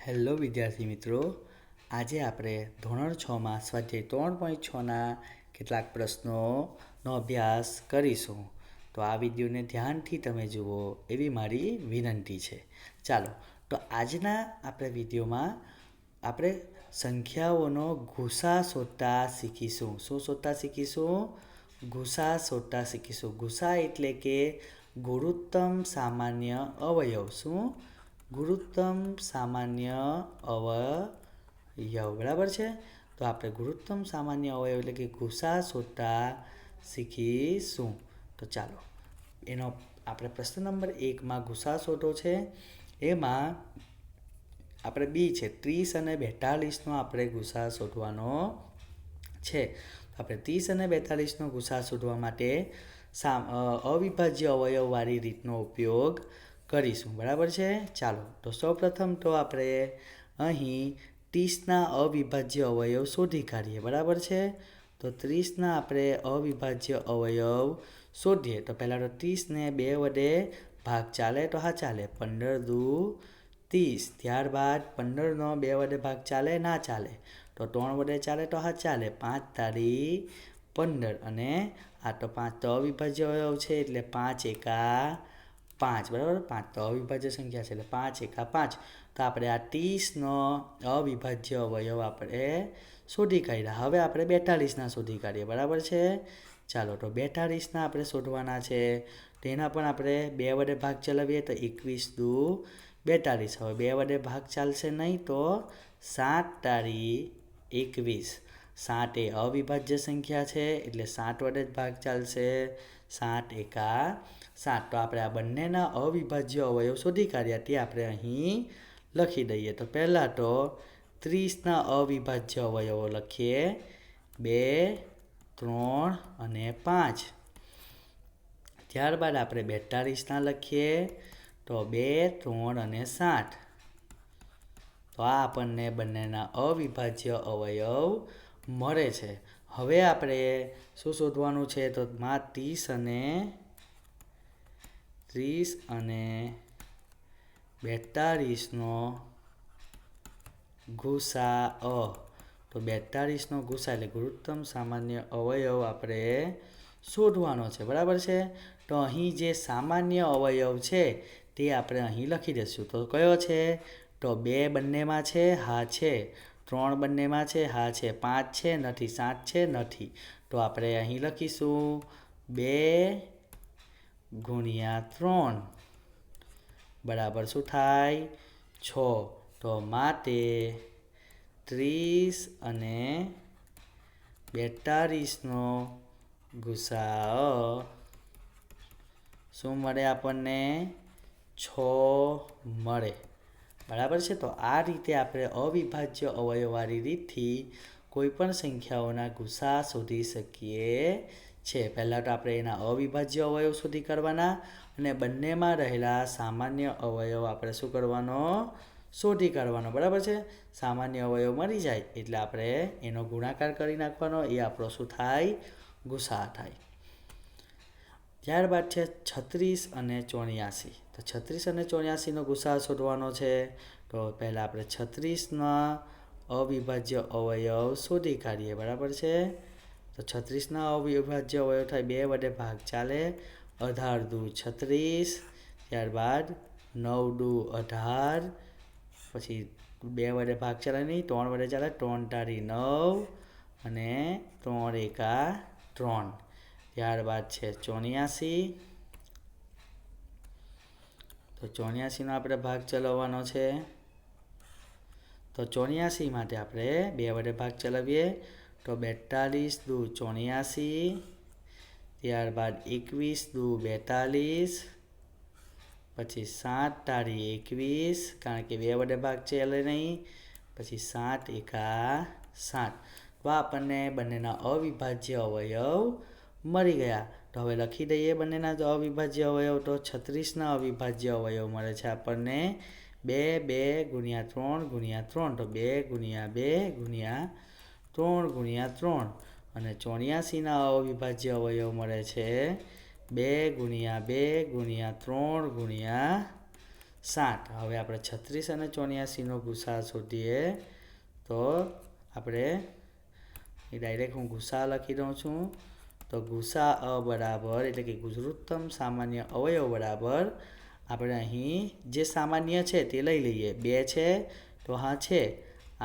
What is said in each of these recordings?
Hello વિદ્યાર્થી મિત્રો, આજે આપણે ધોરણ 6માં સ્વાધ્યાય 3.6ના કેટલાક પ્રશ્નોનો અભ્યાસ કરીશું. તો આ વિડીયોને ધ્યાનથી તમે જુઓ એવી મારી વિનંતી છે. ચાલો, તો આજના આપણે વિડીયોમાં આપણે સંખ્યાઓનો ગુસા શોધતા શીખીશું. શું શોધતા શીખીશું? ગુસા શોધતા શીખીશું. ગુસા એટલે કે ગુરુત્તમ સામાન્ય અવયવ. શું? ગુરુત્તમ સામાન્ય અવયવ. બરાબર છે? તો આપણે ગુરુત્તમ સામાન્ય અવયવ એટલે કે ગુસા શોધતા શીખીશું. તો ચાલો, એનો આપણે પ્રશ્ન નંબર 1માં ગુસા શોધો છે. એમાં આપણે બી છે 30 અને 42નો આપણે ગુસા શોધવાનો છે. આપણે 30 અને 42નો ગુસા શોધવા માટે અવિભાજ્ય અવયવવાળી રીતનો ઉપયોગ કરીશું. બરાબર છે? ચાલો, તો સૌપ્રથમ તો આપણે અહીં 30ના અવિભાજ્ય અવયવ શોધી કાઢીએ. બરાબર છે? તો 30ના આપણે અવિભાજ્ય અવયવ શોધીએ. તો પહેલાં તો 30ને 2 વડે ભાગ ચાલે તો હા ચાલે. 15 દુ 30. ત્યારબાદ 15નો 2 વડે ભાગ ચાલે? ના ચાલે. તો 3 વડે ચાલે તો હા ચાલે. 5 તારી 15. અને આ તો 5 તો અવિભાજ્ય અવયવ છે એટલે 5 એકા 5. બરાબર? 5 તો અવિભાજ્ય સંખ્યા છે એટલે 5 એકા 5. તો આપણે આ 30નો અવિભાજ્ય અવયવ આપણે શોધી કાઢ્યા. હવે આપણે 42ના શોધી કાઢીએ. બરાબર છે? ચાલો, તો 42ના આપણે શોધવાના છે. તેના પણ આપણે 2 વડે ભાગ ચલાવીએ તો 21 દુ 42. હવે 2 વડે ભાગ ચાલશે નહીં તો 7 તારી 21. 7 એ અવિભાજ્ય સંખ્યા છે એટલે 7 વડે જ ભાગ ચાલશે. 7 એકા 7. તો આપણે આ બંનેના અવિભાજ્ય અવયવ શોધી કાઢ્યા તે આપણે અહીં લખી દઈએ. તો પહેલાં તો 30ના અવિભાજ્ય અવયવો લખીએ. 2, 3 અને 5. ત્યારબાદ આપણે 42ના લખીએ. તો 2, 3 અને 7. તો આ આપણને બંનેના અવિભાજ્ય અવયવ મળે છે. હવે આપણે શું શોધવાનું છે? તો 30 અને 42નો ગુસા તો 42નો ગુસા એટલે ગુરુત્તમ સામાન્ય અવયવ આપણે શોધવાનો છે. બરાબર છે? તો અહીં જે સામાન્ય અવયવ છે તે આપણે અહીં લખી દઈશું. તો કયો છે? તો 2 બંનેમાં છે? હા છે. 3 બંનેમાં છે? હા છે. 5 છે? નથી. 7 છે? નથી. તો આપણે અહીં લખીશું 2 ગુણ્યા 3 બરાબર શું થાય? 6. તો માટે 30 અને 42નો ગુસા શું મળે આપણને? 6 મળે. બરાબર છે? તો આ રીતે આપણે અવિભાજ્ય અવયવવાળી રીતથી કોઈપણ સંખ્યાઓના ગુસા શોધી શકીએ છે. પહેલાં તો આપણે એના અવિભાજ્ય અવયવ શોધી કાઢવાના અને બંનેમાં રહેલા સામાન્ય અવયવ આપણે શું કરવાનો? શોધી કાઢવાનો. બરાબર છે? સામાન્ય અવયવ મળી જાય એટલે આપણે એનો ગુણાકાર કરી નાખવાનો. એ આપણો શું થાય? ગુસા થાય. ત્યારબાદ છે 36 અને 84. તો 36 અને 84નો ગુસા શોધવાનો છે. તો પહેલાં આપણે 36ના અવિભાજ્ય અવયવ શોધી કાઢીએ. બરાબર છે? તો 36ના અવિભાજ્ય અવયવ થાય 2 વડે ભાગ ચાલે. 18 દુ 36. ત્યારબાદ 9 દુ 18. પછી 2 વડે ભાગ ચાલે નહીં. 3 વડે ચાલે. 3 તારી 9 અને 3 એકા 3. ત્યારબાદ છે 84. તો 84નો આપણે ભાગ ચલાવવાનો છે. તો 84 માટે આપણે 2 વડે ભાગ ચલાવીએ તો 42 દુ 84. ત્યારબાદ 21 દુ 42. પછી 7 તારી 21 કારણ કે 2 વડે ભાગ ચાલે નહીં. પછી 7 એકા 7. તો આપણને બંનેના અવિભાજ્ય અવયવ મળી ગયા. તો હવે લખી દઈએ બંનેના અવિભાજ્ય અવયવ. તો 36ના અવિભાજ્ય અવયવ મળે છે આપણને 2 2 ગુણ્યા 3 ગુણ્યા 3. તો 2 ગુણ્યા 2 ગુણ્યા 3 ગુણ્યા 3. અને 84ના અવિભાજ્ય અવયવ મળે છે 2 ગુણ્યા 2 ગુણ્યા 3 ગુણ્યા 60. હવે આપણે 36 અને 84નો ગુસા શોધીએ તો આપણે ડાયરેક્ટ હું ગુસા લખી દઉં છું. તો ગુસા અ બરાબર એટલે કે ગુરુત્તમ સામાન્ય અવયવ બરાબર આપણે અહીં જે સામાન્ય છે તે લઈ લઈએ. 2 છે તો હા છે,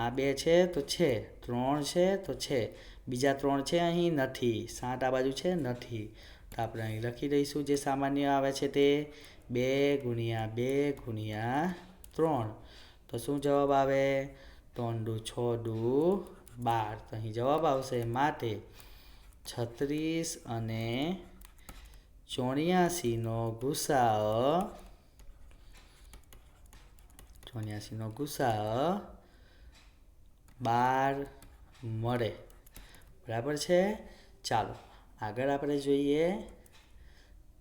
આ 2 છે તો છે, 3 છે તો છે, બીજા 3 છે અહીં નથી, 7 આ બાજુ છે નથી. તો આપણે અહીં લખી દઈશું જે સામાન્ય આવે છે તે 2 ગુણ્યા 2 ગુણ્યા 3. તો શું જવાબ આવે? 3 દુ 6 દુ 12. તો અહીં જવાબ આવશે. માટે 36 અને 84નો ગુસાઅ 12 મળે. બરાબર છે. ચાલો આગળ આપણે જોઈએ.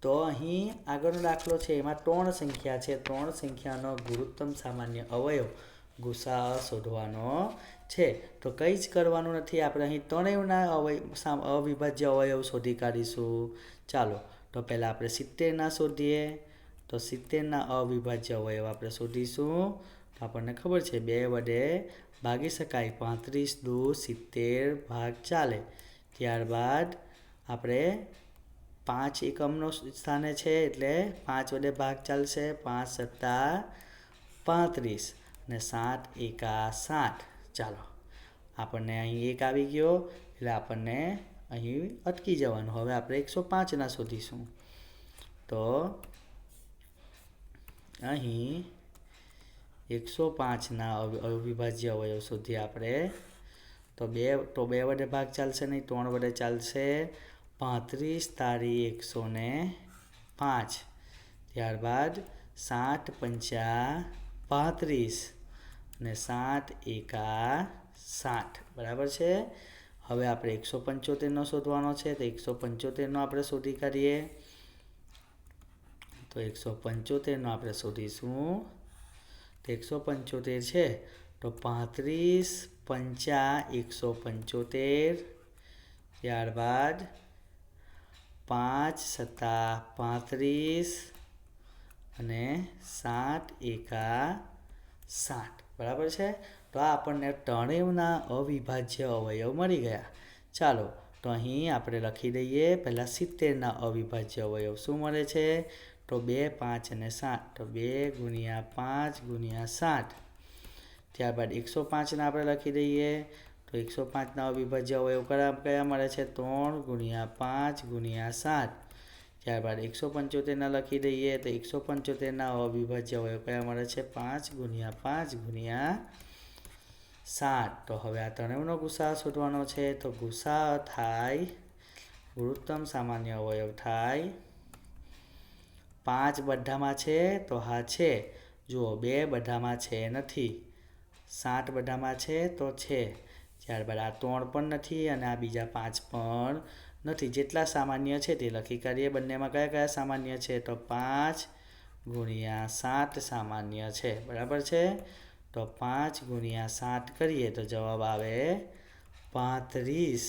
તો અહીં આગળનો દાખલો છે એમાં 3 સંખ્યા છે. 3 સંખ્યાનો ગુરુત્તમ સામાન્ય અવયવ ગુસાઅ શોધવાનો છે. તો કંઈ જ કરવાનું નથી, આપણે અહીં ત્રણેયના અવિભાજ્ય અવયવ શોધી કાઢીશું. ચાલો તો પહેલાં આપણે 70ના શોધીએ. તો 70ના અવિભાજ્ય અવયવ આપણે શોધીશું. તો આપણને ખબર છે 2 વડે ભાગી શકાય. 35 દુ 70 ભાગ ચાલે. ત્યારબાદ આપણે 5 એકમનો સ્થાને છે એટલે 5 વડે ભાગ ચાલશે. 5 સત્તા 35 અને 7 એકા 60. ચાલો આપણને અહીં 1 આવી ગયો એટલે આપણને અહીં અટકી જવાનું. હવે આપણે 105ના શોધીશું. તો અહીં 105ના અવિભાજ્ય અવયવ શોધીએ આપણે. તો 2 વડે ભાગ ચાલશે નહીં, 3 વડે ચાલશે. 35 તારી 105. ત્યારબાદ 7 પંચા 35 અને 7 એકા 60. બરાબર છે. હવે આપણે 175નો શોધવાનો છે. તો 175નો આપણે શોધી કાઢીએ. તો 175નો આપણે શોધીશું. તો 175 છે તો 35 પંચા 175. ત્યારબાદ 5 સત્તા 35 અને 7 એકા 60. બરાબર છે. તો આ આપણને ત્રણેયના અવિભાજ્ય અવયવ મળી ગયા. ચાલો તો અહીં આપણે લખી દઈએ. પહેલાં 70ના અવિભાજ્ય અવયવ શું મળે છે? તો 2 5 અને 7. તો 2 ગુણ્યા 5 ગુણ્યા 7. ત્યારબાદ 105ના આપણે લખી દઈએ. તો 105ના અવિભાજ્ય અવયવ કયા મળે છે? 3 ગુણ્યા 5 ગુણ્યા 7. ત્યારબાદ 175ના લખી દઈએ. તો 175ના અવિભાજ્ય અવયવ કયા મળે છે? 5 ગુણ્યા 5 ગુણ્યા 7. તો હવે આ ત્રણેયનો ગુસાઅ શોધવાનો છે. તો ગુસાઅ થાય, ગુરુત્તમ સામાન્ય અવયવ થાય. 5 બધામાં છે તો હા છે. જુઓ 2 બધામાં છે નથી. 7 બધામાં છે તો છે. ત્યારબાદ આ 3 પણ નથી અને આ બીજા 5 પણ નથી. જેટલા સામાન્ય છે તે લખી કાઢીએ. બંનેમાં કયા કયા સામાન્ય છે? તો 5 ગુણ્યા 7 સામાન્ય છે. બરાબર છે. તો 5 ગુણ્યા 7 કરીએ તો જવાબ આવે 35.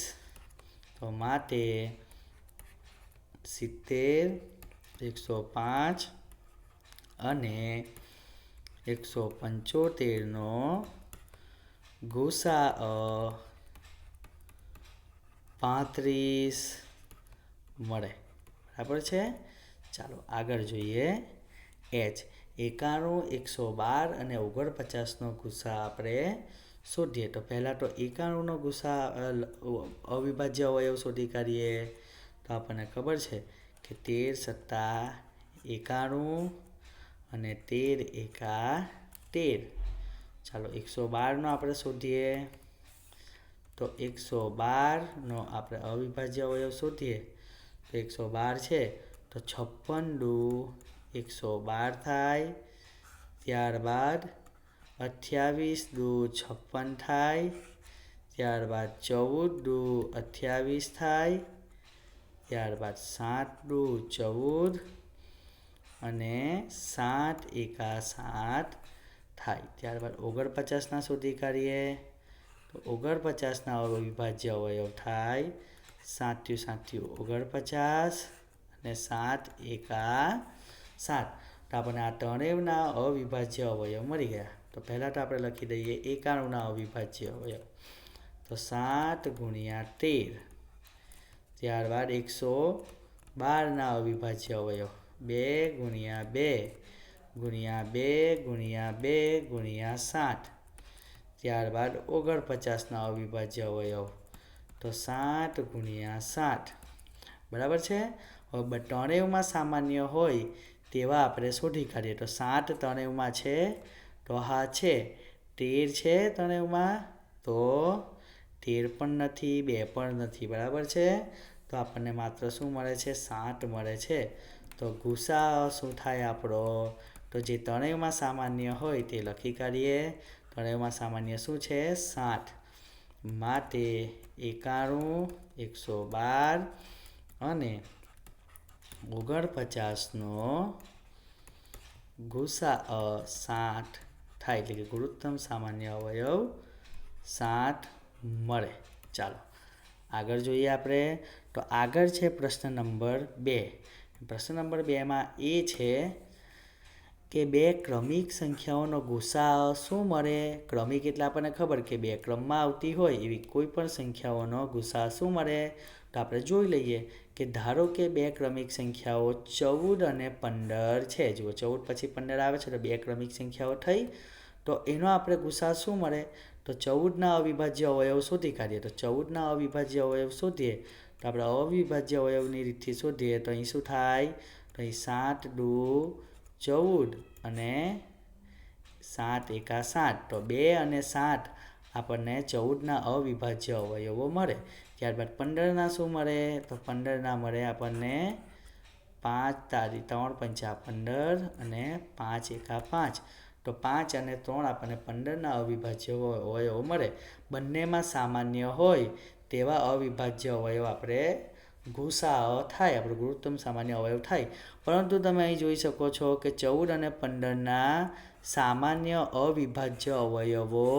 તો માટે 70, 105 અને 175નો ગુસાઅ 35 મળે. બરાબર છે. ચાલો આગળ જોઈએ. H 91, 112 અને 49નો ગુસા આપણે શોધીએ. તો પહેલાં તો 91નો ગુસા અવિભાજ્ય અવયવ શોધી કાઢીએ. તો આપણને ખબર છે કે 13 સત્તા 91 અને 13 એકા 13. ચાલો 112નો આપણે શોધીએ. તો 112નો આપણે અવિભાજ્ય અવયવ શોધીએ. તો 112 છે તો 56 દુ 112 થાય. ત્યારબાદ 28 દુ 56 થાય. ત્યારબાદ 14 દુ 28 થાય. ત્યારબાદ 7 દુ 14 અને 7 એકા 7 થાય. ત્યારબાદ 49ના શોધી કાઢીએ. તો 49ના અવિભાજ્ય અવયવ થાય 7 × 7 = 49 અને 7 એકા 7. તો આપણને આ ત્રણેયના અવિભાજ્ય અવયવ મળી ગયા. તો પહેલાં તો આપણે લખી દઈએ 91ના અવિભાજ્ય અવયવ. તો 7 × 13. ત્યારબાદ 112ના અવિભાજ્ય અવયવ 2 × 2 × 2 × 2 × 7. ત્યારબાદ 49ના અવિભાજ્ય અવયવ તો 7 × 7. બરાબર છે. હવે ત્રણેયમાં સામાન્ય હોય તેવા આપણે શોધી કાઢીએ. તો 7 ત્રણેયમાં છે તો હા છે. 13 છે ત્રણેયમાં તો 13 પણ નથી, 2 પણ નથી. બરાબર છે. તો આપણને માત્ર શું મળે છે? 7 મળે છે. તો ગુસાઅ શું થાય આપણો? તો જે ત્રણેયમાં સામાન્ય હોય તે લખી કાઢીએ. ત્રણેયમાં સામાન્ય શું છે? 7. માટે 91, 112 અને 49નો ગુસાઅ 7 થાય. એટલે કે ગુરુત્તમ સામાન્ય અવયવ 7 મળે. ચાલો આગળ જોઈએ આપણે. તો આગળ છે પ્રશ્ન નંબર 2. પ્રશ્ન નંબર 2માં એ છે કે બે ક્રમિક સંખ્યાઓનો ગુસાઅ શું મળે? ક્રમિક એટલે આપણને ખબર કે બે ક્રમમાં આવતી હોય એવી કોઈ પણ સંખ્યાઓનો ગુસાઅ શું મળે? તો આપણે જોઈ લઈએ કે ધારો કે બે ક્રમિક સંખ્યાઓ 14 અને 15 છે. જુઓ 14 પછી 15 આવે છે તો બે ક્રમિક સંખ્યાઓ થઈ. તો એનો આપણે ગુસાઅ શું મળે? તો 14ના અવિભાજ્ય અવયવ શોધી કાઢીએ. તો 14ના અવિભાજ્ય અવયવ શોધીએ તો આપણે અવિભાજ્ય અવયવની રીતથી શોધીએ તો અહીં શું થાય? તો અહીં 7 × 14 અને 7 × 1 = 7. તો 2 અને 7 આપણને 14ના અવિભાજ્ય અવયવો મળે. ત્યારબાદ 15ના શું મળે? તો 15ના મળે આપણને 5 × 3 = 15 અને 5 × 1 = 5. તો 5 અને 3 આપણને 15ના અવિભાજ્ય અવયવો મળે. બંનેમાં સામાન્ય હોય તેવા અવિભાજ્ય અવયવ આપણે ગુસાઅ થાય, આપણે ગુરુત્તમ સામાન્ય અવયવ થાય. પરંતુ તમે અહીં જોઈ શકો છો કે 14 અને 15ના સામાન્ય અવિભાજ્ય અવયવો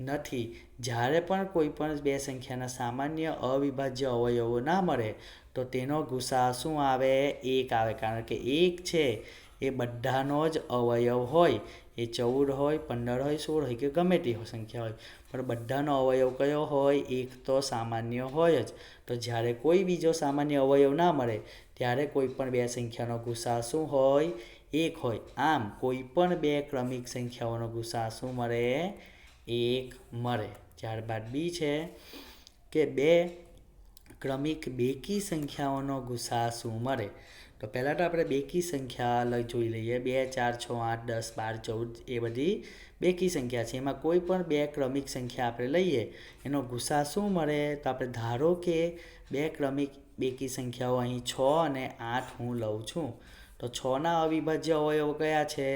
નથી. જ્યારે પણ કોઈ પણ બે સંખ્યાના સામાન્ય અવિભાજ્ય અવયવો ના મળે તો તેનો ગુસાઅ શું આવે? 1 આવે. કારણ કે 1 છે એ બધાનો જ અવયવ હોય. એ 14 હોય, 15 હોય, 16 હોય કે ગમે તે સંખ્યા હોય, પણ બધાનો અવયવ કયો હોય? 1 તો સામાન્ય હોય જ. તો જ્યારે કોઈ બીજો સામાન્ય અવયવ ના મળે ત્યારે કોઈ પણ બે સંખ્યાનો ગુસાઅ શું હોય? 1 હોય. આમ કોઈ પણ બે ક્રમિક સંખ્યાઓનો ગુસાઅ શું મળે? 1 મળે. ત્યારબાદ બી છે કે બે ક્રમિક બેકી સંખ્યાઓનો ગુસાઅ શું મળે? તો પહેલાં તો આપણે બેકી સંખ્યા જોઈ લઈએ. 2, 4, 6, 8, 10, 12, 14 એ બધી બેકી સંખ્યા છે. એમાં કોઈ પણ બે ક્રમિક સંખ્યા આપણે લઈએ એનો ગુસાઅ શું મળે? તો આપણે ધારો કે બે ક્રમિક બેકી સંખ્યાઓ અહીં 6 અને 8 હું લઉં છું. તો 6ના અવિભાજ્ય અવયવો કયા છે?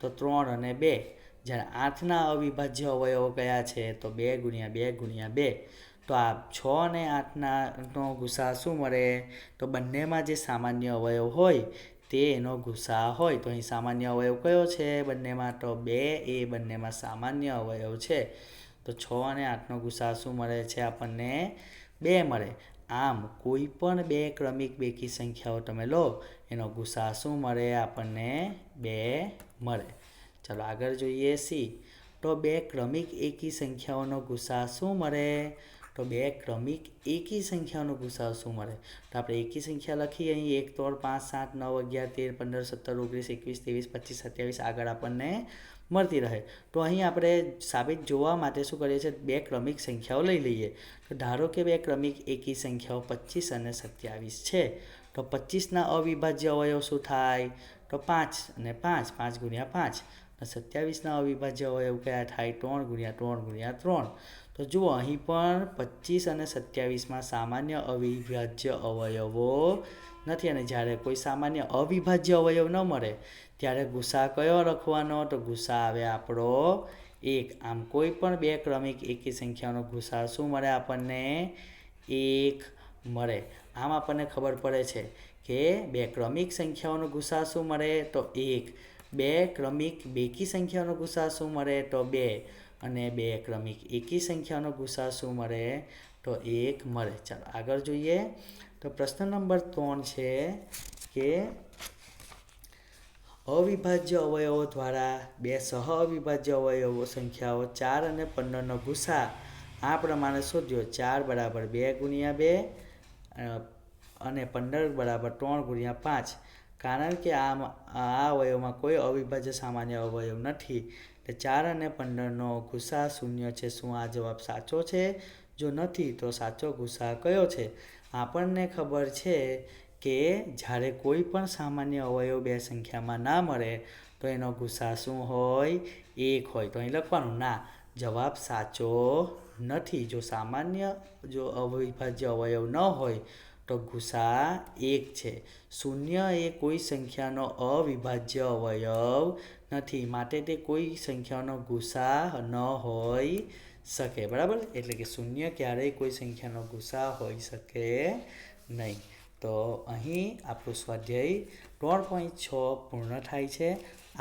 તો 3 અને 2. જ્યારે 8ના અવિભાજ્ય અવયવો કયા છે? તો 2 × 2 × 2. તો આ 6 અને 8નો ગુસાઅ શું મળે? તો બંનેમાં જે સામાન્ય અવયવ હોય તે એનો ગુસાઅ હોય. તો અહીં સામાન્ય અવયવ કયો છે બંનેમાં? તો 2 એ બંનેમાં સામાન્ય અવયવ છે. તો 6 અને 8નો ગુસાઅ શું મળે છે આપણને? 2 મળે. આમ કોઈ પણ બે ક્રમિક બેકી સંખ્યાઓ તમે લો એનો ગુસાઅ શું મળે આપણને? 2 મળે. ચાલો આગળ જોઈએ. સી. તો બે ક્રમિક એકી સંખ્યાઓનો ગુસાઅ શું મળે? તો બે ક્રમિક એકી સંખ્યાઓનો ગુસાઅ શું મળે? તો આપણે એકી સંખ્યા લખીએ અહીં 1, 3, 5, 7, 9, 11, 13, 15, 17, 19, 21, 23, 25, 27 આગળ આપણને મળતી રહે. તો અહીં આપણે સાબિત જોવા માટે શું કરીએ છીએ? બે ક્રમિક સંખ્યાઓ લઈ લઈએ. તો ધારો કે બે ક્રમિક એકી સંખ્યાઓ 25 અને 27 છે. તો 25ના અવિભાજ્ય અવયવ શું થાય? તો 5 અને 5, 5 × 5. 27ના અવિભાજ્ય અવયવ કયા થાય? 3 × 3 × 3. તો જુઓ અહીં પણ 25 અને 27માં સામાન્ય અવિભાજ્ય અવયવો નથી. અને જ્યારે કોઈ સામાન્ય અવિભાજ્ય અવયવ ન મળે ત્યારે ગુસાઅ કયો લખવાનો? તો ગુસાઅ આવે આપણો 1. આમ કોઈ પણ બે ક્રમિક એકી સંખ્યાનો ગુસાઅ શું મળે આપણને? 1 મળે. આમ આપણને ખબર પડે છે કે બે ક્રમિક સંખ્યાઓનો ગુસાઅ શું મળે? તો 1. બે ક્રમિક બેકી સંખ્યાઓનો ગુસાઅ શું મળે? તો 2. અને બે ક્રમિક એકી સંખ્યાનો ગુસાઅ શું મળે? તો 1 મળે. ચાલો આગળ જોઈએ. તો પ્રશ્ન નંબર 3 છે કે અવિભાજ્ય અવયવો દ્વારા બે સહ અવિભાજ્ય અવયવો સંખ્યાઓ 4 અને 15નો ગુસા આ પ્રમાણે શોધ્યો. 4 બરાબર 2 ગુણ્યા 2 અને 15 બરાબર 3 ગુણ્યા 5. કારણ કે આ અવયવમાં કોઈ અવિભાજ્ય સામાન્ય અવયવ નથી એટલે 4 અને 15નો ગુસા 0 છે. શું આ જવાબ સાચો છે? જો નથી તો સાચો ગુસા કયો છે? આપણને ખબર છે કે જ્યારે કોઈ પણ સામાન્ય અવયવ બે સંખ્યામાં ના મળે તો એનો ગુસા શું હોય? 1 હોય. તો અહીં લખવાનું ના, જવાબ સાચો નથી. જો અવિભાજ્ય અવયવ ન હોય તો ગુસા 1 છે. 0 એ કોઈ સંખ્યાનો અવિભાજ્ય અવયવ નથી, માટે તે કોઈ સંખ્યાનો ગુસા ન હોઈ શકે. બરાબર, એટલે કે 0 ક્યારેય કોઈ સંખ્યાનો ગુસા હોઈ શકે નહીં. તો અહીં આપણું સ્વાધ્યાય 3.6 પૂર્ણ થાય છે.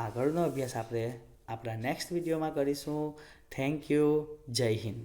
આગળનો અભ્યાસ આપણે આપણા નેક્સ્ટ વિડીયોમાં કરીશું. Thank you. જય હિન્દ.